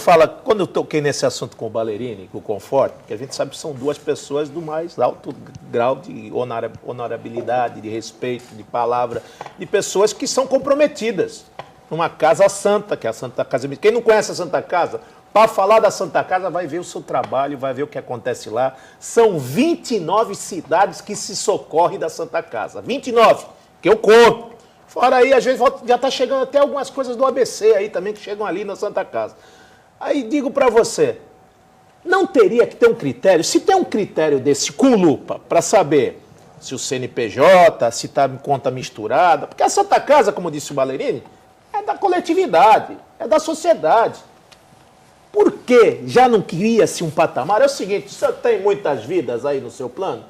eu toquei nesse assunto com o Ballerini, com o Conforte, que a gente sabe que são 2 pessoas do mais alto grau de honorabilidade, de respeito, de palavra, de pessoas que são comprometidas numa casa santa, que é a Santa Casa. Quem não conhece a Santa Casa, para falar da Santa Casa, vai ver o seu trabalho, vai ver o que acontece lá. São 29 cidades que se socorrem da Santa Casa. 29, que eu conto. Fora aí, às vezes já está chegando até algumas coisas do ABC aí também, que chegam ali na Santa Casa. Aí digo para você, não teria que ter um critério? Se tem um critério desse com lupa, para saber se o CNPJ, se está em conta misturada, porque a Santa Casa, como disse o Ballerini, é da coletividade, é da sociedade. Por que já não cria-se um patamar? É o seguinte, o senhor tem muitas vidas aí no seu plano?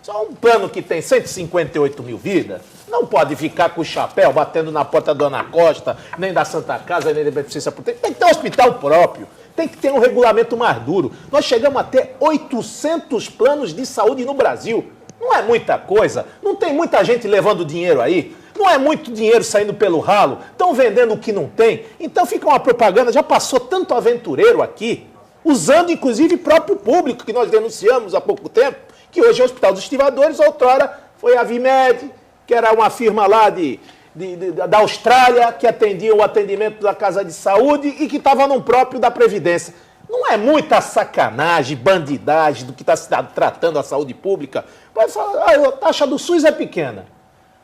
Só um plano que tem 158 mil vidas, não pode ficar com o chapéu batendo na porta da Dona Costa, nem da Santa Casa, nem da Beneficência Portuguesa. Tem que ter um hospital próprio, tem que ter um regulamento mais duro. Nós chegamos a ter 800 planos de saúde no Brasil. Não é muita coisa, não tem muita gente levando dinheiro aí. Não é muito dinheiro saindo pelo ralo, estão vendendo o que não tem. Então fica uma propaganda, já passou tanto aventureiro aqui, usando inclusive próprio público, que nós denunciamos há pouco tempo, que hoje é o Hospital dos Estivadores, outrora foi a Vimed, que era uma firma lá da Austrália, que atendia o atendimento da Casa de Saúde e que estava no próprio da Previdência. Não é muita sacanagem, bandidagem do que está se tratando a saúde pública? Vai falar, a taxa do SUS é pequena.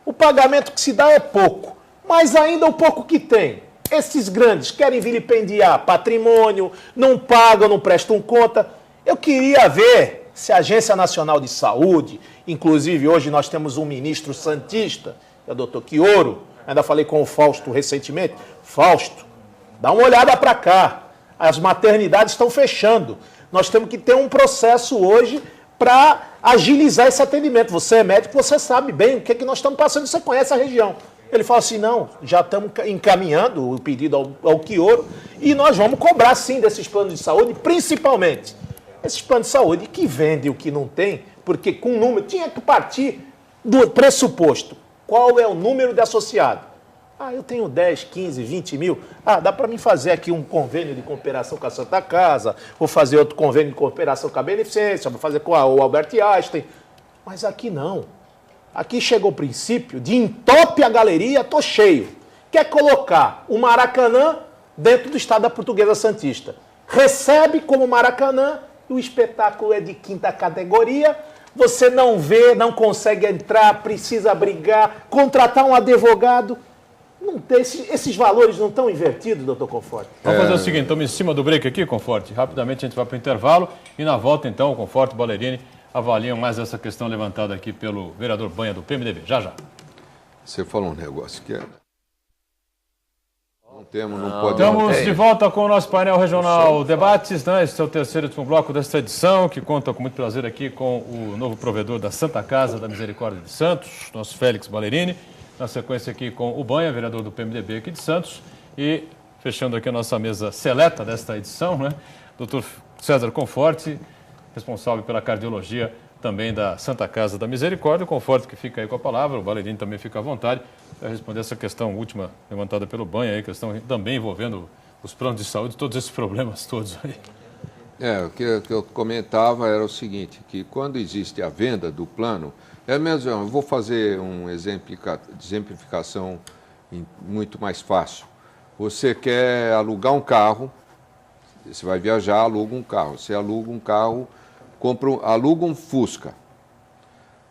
O pagamento que se dá é pouco, mas ainda o pouco que tem. Esses grandes querem vilipendiar patrimônio, não pagam, não prestam conta. Eu queria ver se a Agência Nacional de Saúde, inclusive hoje nós temos um ministro santista, que é o doutor Quioro, ainda falei com o Fausto recentemente. Fausto, dá uma olhada para cá, as maternidades estão fechando. Nós temos que ter um processo hoje para agilizar esse atendimento. Você é médico, você sabe bem o que, que nós estamos passando, você conhece a região. Ele fala assim, não, já estamos encaminhando o pedido ao Quioro e nós vamos cobrar sim desses planos de saúde, principalmente esses planos de saúde que vendem o que não tem, porque com número, tinha que partir do pressuposto. Qual é o número de associado? Ah, eu tenho 10, 15, 20 mil. Ah, dá para mim fazer aqui um convênio de cooperação com a Santa Casa, vou fazer outro convênio de cooperação com a Beneficência, vou fazer com o Albert Einstein. Mas aqui não. Aqui chegou o princípio de entope a galeria, tô cheio. Quer colocar o Maracanã dentro do estado da Portuguesa Santista. Recebe como Maracanã, o espetáculo é de 5ª categoria, você não vê, não consegue entrar, precisa brigar, contratar um advogado. Não tem, esses valores não estão invertidos, doutor Conforte? Vamos fazer o seguinte, estamos em cima do break aqui, Conforte. Rapidamente a gente vai para o intervalo e na volta, então, o Conforte e o Ballerini avaliam mais essa questão levantada aqui pelo vereador Banha do PMDB. Já, já. Você falou um negócio que é... Não podemos... Estamos de volta com o nosso painel regional Debates, né? Esse é o terceiro e último bloco desta edição, que conta com muito prazer aqui com o novo provedor da Santa Casa da Misericórdia de Santos, nosso Félix Ballerini. Na sequência aqui com o Banha, vereador do PMDB aqui de Santos. E fechando aqui a nossa mesa seleta desta edição, né? Dr. César Conforte, responsável pela cardiologia também da Santa Casa da Misericórdia. O Conforte que fica aí com a palavra, o Ballerini também fica à vontade para responder essa questão última levantada pelo Banha, aí, questão também envolvendo os planos de saúde, todos esses problemas todos aí. O que eu comentava era o seguinte, que quando existe a venda do plano, eu vou fazer uma exemplificação muito mais fácil. Você quer alugar um carro, você vai viajar, aluga um carro. Você aluga um carro, aluga um Fusca.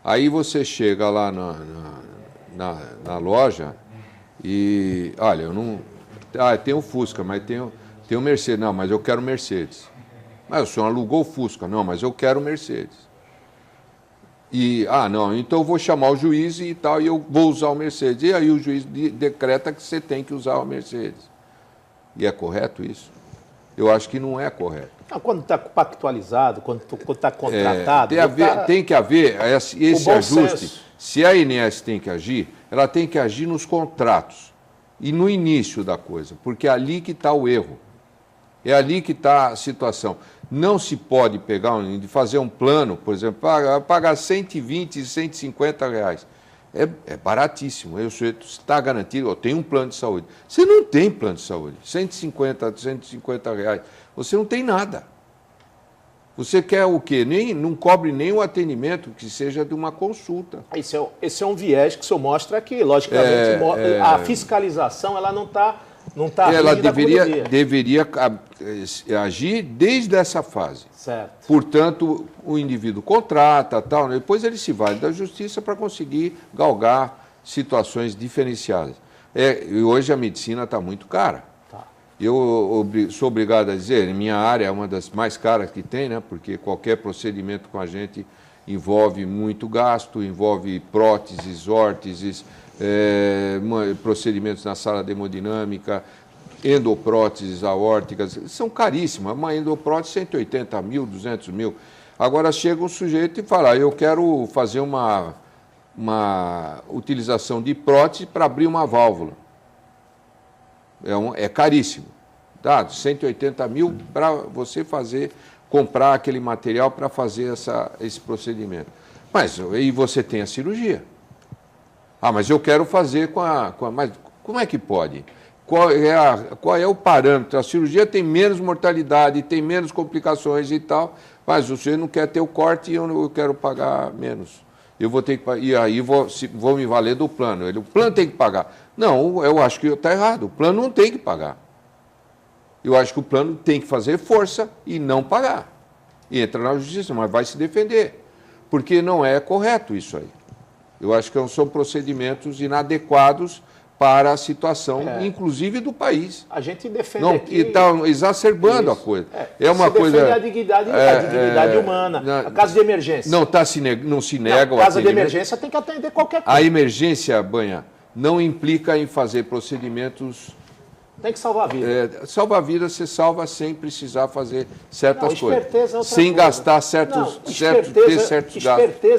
Aí você chega lá na loja e, olha, eu não... tem o Fusca, mas tem o Mercedes. Não, mas eu quero Mercedes. Mas o senhor alugou o Fusca. Não, mas eu quero Mercedes. E, não, então eu vou chamar o juiz e tal, e eu vou usar o Mercedes. E aí o juiz decreta que você tem que usar o Mercedes. E é correto isso? Eu acho que não é correto. Quando está pactualizado, quando está contratado... Tem que haver esse ajuste. Senso. Se a INS tem que agir, ela tem que agir nos contratos e no início da coisa, porque é ali que está o erro. É ali que está a situação. Não se pode pegar, de fazer um plano, por exemplo, pagar 120, 150 reais. É baratíssimo. Você está garantido, eu tenho um plano de saúde. Você não tem plano de saúde. 150 reais. Você não tem nada. Você quer o quê? Não cobre nem o atendimento que seja de uma consulta. Esse é um viés que o senhor mostra que, logicamente, a fiscalização ela não está ela deveria agir desde essa fase. Certo. Portanto, o indivíduo contrata, tal, depois ele se vale da justiça para conseguir galgar situações diferenciadas. E hoje a medicina está muito cara. Tá. Eu sou obrigado a dizer, minha área é uma das mais caras que tem, né? Porque qualquer procedimento com a gente envolve muito gasto, envolve próteses, órteses, procedimentos na sala de hemodinâmica, endopróteses aórticas, são caríssimas. Uma endoprótese, 180 mil, 200 mil. Agora chega um sujeito e fala, eu quero fazer uma utilização de prótese para abrir uma válvula. É caríssimo. Tá? 180 mil para você comprar aquele material para fazer esse procedimento. Mas aí você tem a cirurgia. Mas eu quero fazer mas como é que pode? Qual é o parâmetro? A cirurgia tem menos mortalidade, tem menos complicações e tal, mas você não quer ter o corte e eu quero pagar menos. Eu vou ter que e aí vou me valer do plano. O plano tem que pagar. Não, eu acho que está errado. O plano não tem que pagar. Eu acho que o plano tem que fazer força e não pagar. E entra na justiça, mas vai se defender. Porque não é correto isso aí. Eu acho que são procedimentos inadequados para a situação, inclusive do país. A gente defende aqui... E está exacerbando isso. A coisa. É uma coisa... Defende a dignidade humana. A caso de emergência. Não se nega o atendimento. Caso de emergência tem que atender qualquer coisa. A emergência, Banha, não implica em fazer procedimentos... Tem que salvar a vida. Salvar a vida você salva sem precisar fazer certas coisas. É outra sem coisa. Gastar certos gastos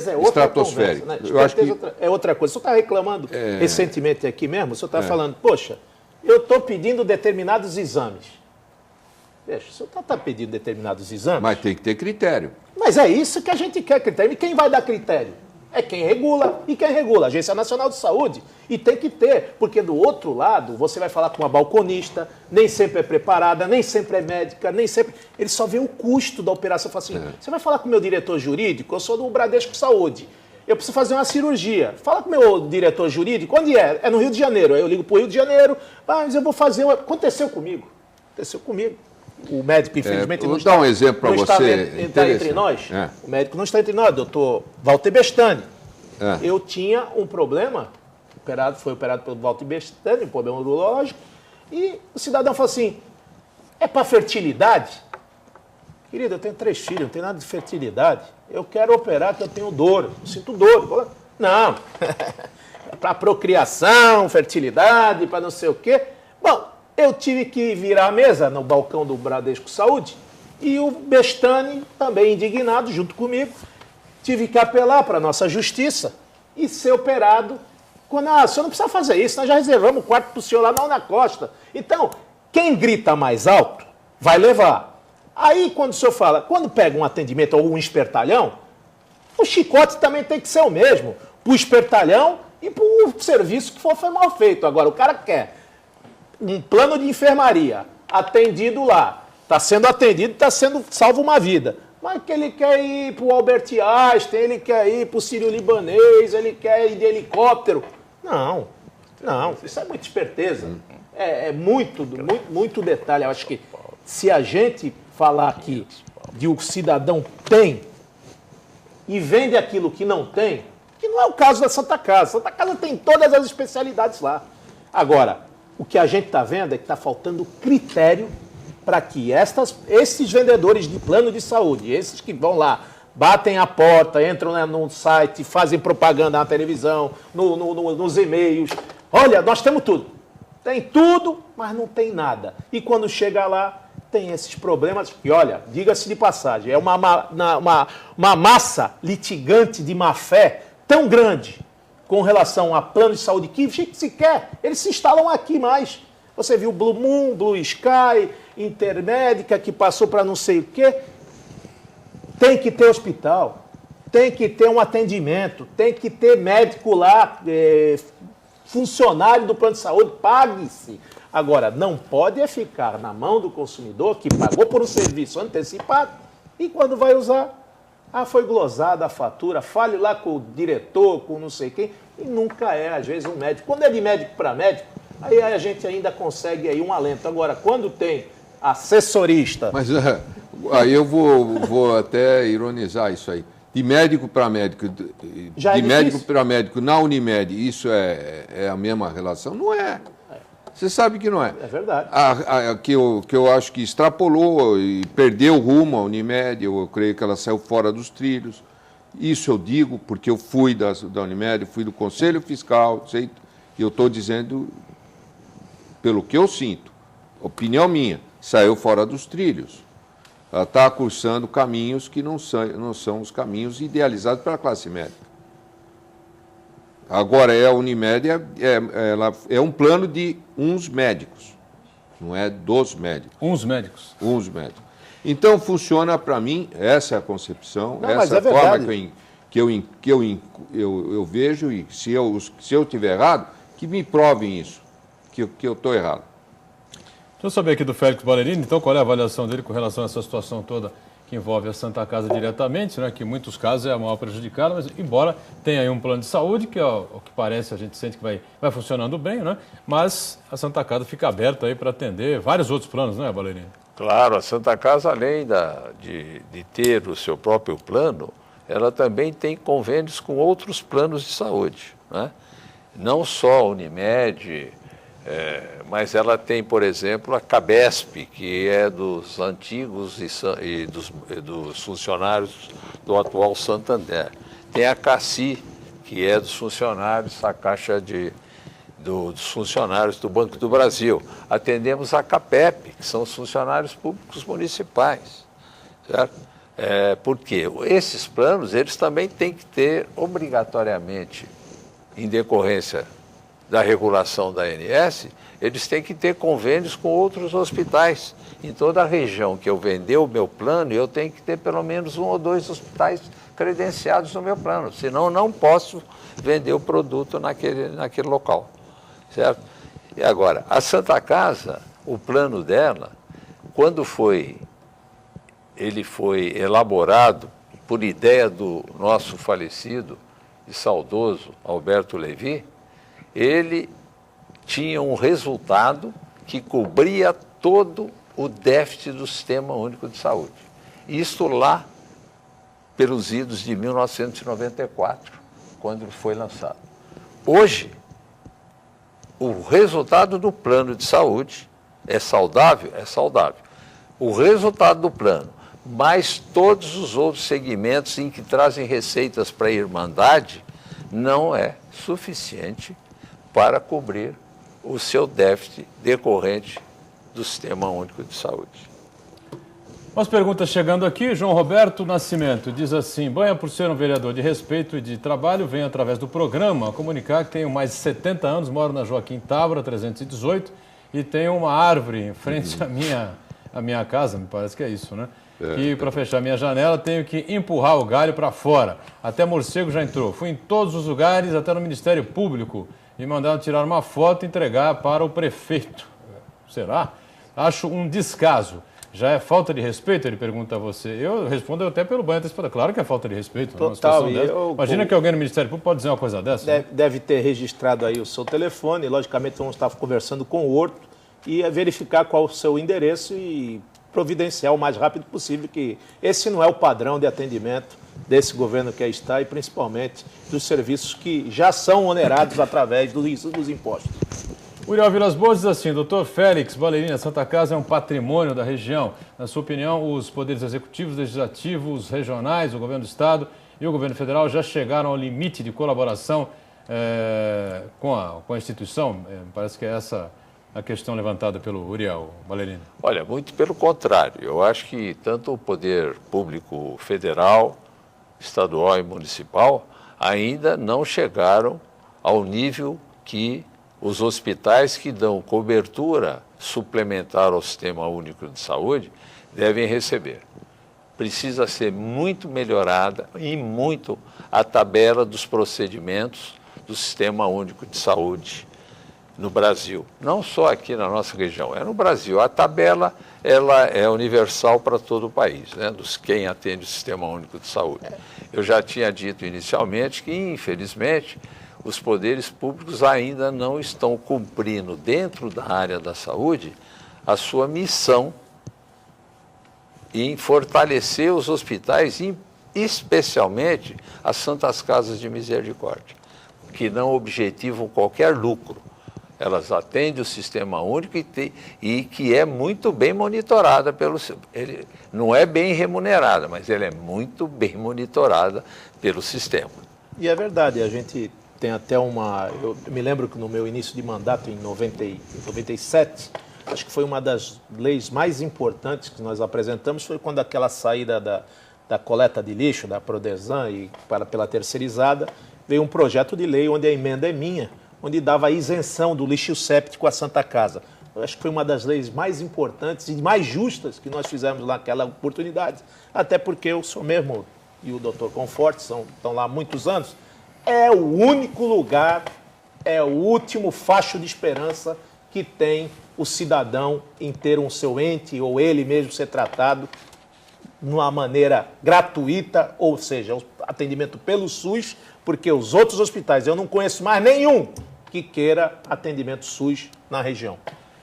é outra estratosféricos. Conversa, né? Eu acho que... é outra coisa. O senhor está reclamando recentemente aqui mesmo, o senhor está falando, poxa, eu estou pedindo determinados exames. Veja, o senhor está pedindo determinados exames. Mas tem que ter critério. Mas é isso que a gente quer, critério. E quem vai dar critério? É quem regula. E quem regula? A Agência Nacional de Saúde. E tem que ter, porque do outro lado, você vai falar com uma balconista, nem sempre é preparada, nem sempre é médica, nem sempre... Ele só vê o custo da operação. Fala assim, você vai falar com o meu diretor jurídico? Eu sou do Bradesco Saúde. Eu preciso fazer uma cirurgia. Fala com o meu diretor jurídico. Onde é? É no Rio de Janeiro. Aí eu ligo para o Rio de Janeiro. Mas eu vou fazer... Aconteceu comigo. O médico, infelizmente, vou dar um exemplo para você. Está entre nós. O médico não está entre nós, doutor Walter Bestani. Eu tinha um problema, foi operado pelo Walter Bestani, um problema urológico, e o cidadão falou assim, é para fertilidade? Querido, eu tenho 3 filhos, não tem nada de fertilidade. Eu quero operar porque eu tenho dor, eu sinto dor. Não, é para procriação, fertilidade, para não sei o quê. Bom, eu tive que virar a mesa no balcão do Bradesco Saúde e o Bestani, também indignado, junto comigo, tive que apelar para a nossa justiça e ser operado. O senhor não precisa fazer isso, nós já reservamos o quarto para o senhor lá na Costa. Então, quem grita mais alto vai levar. Aí, quando o senhor fala, quando pega um atendimento ou um espertalhão, o chicote também tem que ser o mesmo, para o espertalhão e para o serviço que for mal feito. Agora, o cara quer um plano de enfermaria, atendido lá. Está sendo atendido, está sendo salvo uma vida. Mas que ele quer ir para o Albert Einstein, ele quer ir para o Sírio-Libanês, ele quer ir de helicóptero. Não, isso é muita esperteza. É muito detalhe. Eu acho que se a gente falar aqui de o cidadão tem e vende aquilo que não tem, que não é o caso da Santa Casa. Santa Casa tem todas as especialidades lá. Agora, o que a gente está vendo é que está faltando critério para que esses vendedores de plano de saúde, esses que vão lá, batem a porta, entram no site, fazem propaganda na televisão, nos e-mails. Olha, nós temos tudo. Tem tudo, mas não tem nada. E quando chega lá, tem esses problemas. E olha, diga-se de passagem, é uma massa litigante de má-fé tão grande com relação a plano de saúde que sequer eles se instalam aqui mais. Você viu Blue Moon, Blue Sky, Intermédica, que passou para não sei o quê. Tem que ter hospital, tem que ter um atendimento, tem que ter médico lá, funcionário do plano de saúde, pague-se. Agora, não pode ficar na mão do consumidor que pagou por um serviço antecipado e quando vai usar, foi glosada a fatura, fale lá com o diretor, com não sei quem, e nunca é, às vezes, um médico. Quando é de médico para médico, aí a gente ainda consegue aí um alento. Agora, quando tem assessorista... Mas aí eu vou até ironizar isso aí. De médico para médico, de médico para médico na Unimed, isso é a mesma relação? Não é. Você sabe que não é. É verdade. Que eu acho que extrapolou e perdeu o rumo a Unimed, eu creio que ela saiu fora dos trilhos. Isso eu digo porque eu fui da Unimed, fui do Conselho Fiscal, sei, e eu estou dizendo pelo que eu sinto, opinião minha, saiu fora dos trilhos. Ela está cursando caminhos que não são os caminhos idealizados pela classe médica. Agora, a Unimed ela é um plano de uns médicos, não é dos médicos. Uns médicos. Uns médicos. Então, funciona para mim, essa é a concepção, não, essa é a forma que eu vejo, e se eu estiver errado, que me provem isso, que eu estou errado. Deixa eu saber aqui do Félix Ballerini, então, qual é a avaliação dele com relação a essa situação toda que envolve a Santa Casa diretamente, né, que em muitos casos é a maior prejudicada, mas embora tenha aí um plano de saúde, que é o que parece, a gente sente que vai funcionando bem, né, mas a Santa Casa fica aberta aí para atender vários outros planos, né, Ballerini? Claro, a Santa Casa, além de ter o seu próprio plano, ela também tem convênios com outros planos de saúde, né? Não só a Unimed, mas ela tem, por exemplo, a Cabesp, que é dos antigos e dos funcionários do atual Santander. Tem a CACI, que é dos funcionários da Caixa dos funcionários do Banco do Brasil. Atendemos a CAPEP, que são os funcionários públicos municipais, certo? Porque esses planos, eles também têm que ter, obrigatoriamente, em decorrência da regulação da ANS, eles têm que ter convênios com outros hospitais. Em toda a região que eu vender o meu plano, eu tenho que ter pelo menos 1 ou 2 hospitais credenciados no meu plano, senão não posso vender o produto naquele local, certo? E agora, a Santa Casa, o plano dela, quando ele foi elaborado por ideia do nosso falecido e saudoso Alberto Levi, ele tinha um resultado que cobria todo o déficit do Sistema Único de Saúde. Isto lá pelos idos de 1994, quando ele foi lançado. Hoje, o resultado do plano de saúde é saudável? É saudável. O resultado do plano, mais todos os outros segmentos em que trazem receitas para a Irmandade, não é suficiente para cobrir o seu déficit decorrente do Sistema Único de Saúde. Umas perguntas chegando aqui. João Roberto Nascimento diz assim: Banha, por ser um vereador de respeito e de trabalho, vem através do programa comunicar que tenho mais de 70 anos, moro na Joaquim Távora, 318, e tenho uma árvore em frente à minha casa, me parece que é isso, né? E para fechar minha janela, tenho que empurrar o galho para fora. Até morcego já entrou. Fui em todos os lugares, até no Ministério Público, e mandaram tirar uma foto e entregar para o prefeito. Será? Acho um descaso. Já é falta de respeito? Ele pergunta a você. Eu respondo até pelo banho antecipado. Claro que é falta de respeito. Total. Imagina que alguém no Ministério Público pode dizer uma coisa dessa. Deve ter registrado aí o seu telefone. Logicamente, vamos estar conversando com o Horto e verificar qual o seu endereço e providenciar o mais rápido possível, que esse não é o padrão de atendimento desse governo que aí está e principalmente dos serviços que já são onerados através dos impostos. Uriel Vilas Boas diz assim: doutor Félix Ballerini, a Santa Casa é um patrimônio da região. Na sua opinião, os poderes executivos, legislativos, regionais, o governo do Estado e o governo federal já chegaram ao limite de colaboração com a instituição? Parece que é essa a questão levantada pelo Uriel Ballerini. Olha, muito pelo contrário. Eu acho que tanto o poder público federal, estadual e municipal ainda não chegaram ao nível que os hospitais que dão cobertura suplementar ao Sistema Único de Saúde devem receber. Precisa ser muito melhorada e muito a tabela dos procedimentos do Sistema Único de Saúde no Brasil. Não só aqui na nossa região, é no Brasil. A tabela ela é universal para todo o país, né, dos quem atende o Sistema Único de Saúde. Eu já tinha dito inicialmente que, infelizmente, os poderes públicos ainda não estão cumprindo, dentro da área da saúde, a sua missão em fortalecer os hospitais, especialmente as Santas Casas de Misericórdia, que não objetivam qualquer lucro. Elas atendem o Sistema Único e que é muito bem monitorada ele não é bem remunerada, mas ela é muito bem monitorada pelo sistema. E é verdade, a gente tem até eu me lembro que no meu início de mandato, em 97, acho que foi uma das leis mais importantes que nós apresentamos, foi quando aquela saída da coleta de lixo, da Prodesan e pela terceirizada, veio um projeto de lei onde a emenda é minha, onde dava a isenção do lixo séptico à Santa Casa. Eu acho que foi uma das leis mais importantes e mais justas que nós fizemos naquela oportunidade, até porque eu sou mesmo, e o doutor Conforte, estão lá há muitos anos, é o único lugar, é o último facho de esperança que tem o cidadão em ter um seu ente ou ele mesmo ser tratado de uma maneira gratuita, ou seja, o atendimento pelo SUS, porque os outros hospitais, eu não conheço mais nenhum que queira atendimento SUS na região.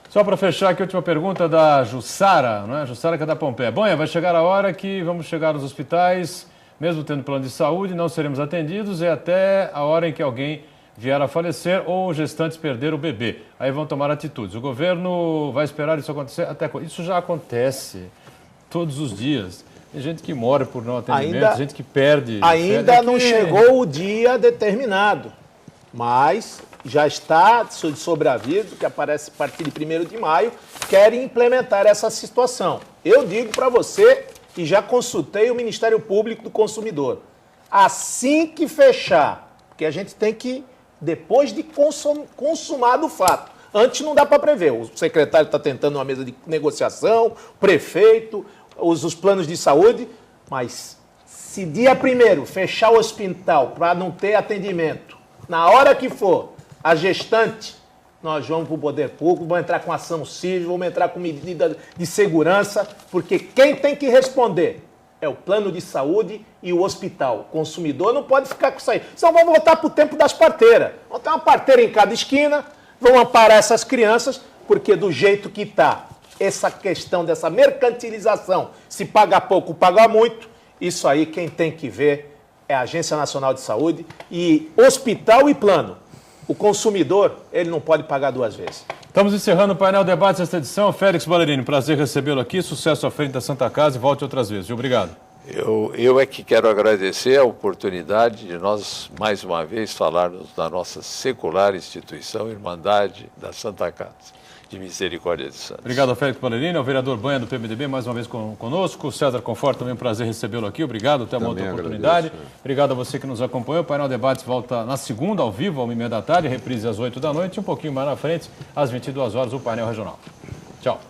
Só para fechar aqui, a última pergunta da Jussara, não é? Jussara que é da Pompeia. Bom, vai chegar a hora que vamos chegar nos hospitais, mesmo tendo plano de saúde, não seremos atendidos, é até a hora em que alguém vier a falecer ou gestantes perder o bebê. Aí vão tomar atitudes. O governo vai esperar isso acontecer até quando? Isso já acontece todos os dias. Tem gente que morre por não atendimento, gente que perde. Ainda não chegou o dia determinado, mas já está sobre aviso, que aparece a partir de 1º de maio, querem implementar essa situação. Eu digo para você que já consultei o Ministério Público do Consumidor. Assim que fechar, porque a gente tem que, depois de consumado o fato, antes não dá para prever. O secretário está tentando uma mesa de negociação, o prefeito, os planos de saúde, mas se dia 1º fechar o hospital para não ter atendimento, na hora que for, a gestante, nós vamos para o poder público, vamos entrar com ação civil, vamos entrar com medida de segurança, porque quem tem que responder é o plano de saúde e o hospital. O consumidor não pode ficar com isso aí. Senão vão voltar para o tempo das parteiras. Vão ter uma parteira em cada esquina, vão amparar essas crianças, porque do jeito que está, essa questão dessa mercantilização, se paga pouco, paga muito, isso aí quem tem que ver é a Agência Nacional de Saúde e hospital e plano. O consumidor, ele não pode pagar duas vezes. Estamos encerrando o painel Debates desta edição. Félix Ballerini, prazer recebê-lo aqui. Sucesso à frente da Santa Casa e volte outras vezes. Obrigado. Eu é que quero agradecer a oportunidade de nós, mais uma vez, falarmos da nossa secular instituição, Irmandade da Santa Casa de Misericórdia de Santos. Obrigado, Félix Ballerini, ao vereador Banha do PMDB, mais uma vez conosco. O César Conforto, também um prazer recebê-lo aqui. Obrigado, até uma outra oportunidade. Agradeço. Obrigado a você que nos acompanhou. O painel Debates volta na segunda, ao vivo, às 13h30, reprise às 8 da noite, e um pouquinho mais na frente, às 22 horas, o painel regional. Tchau.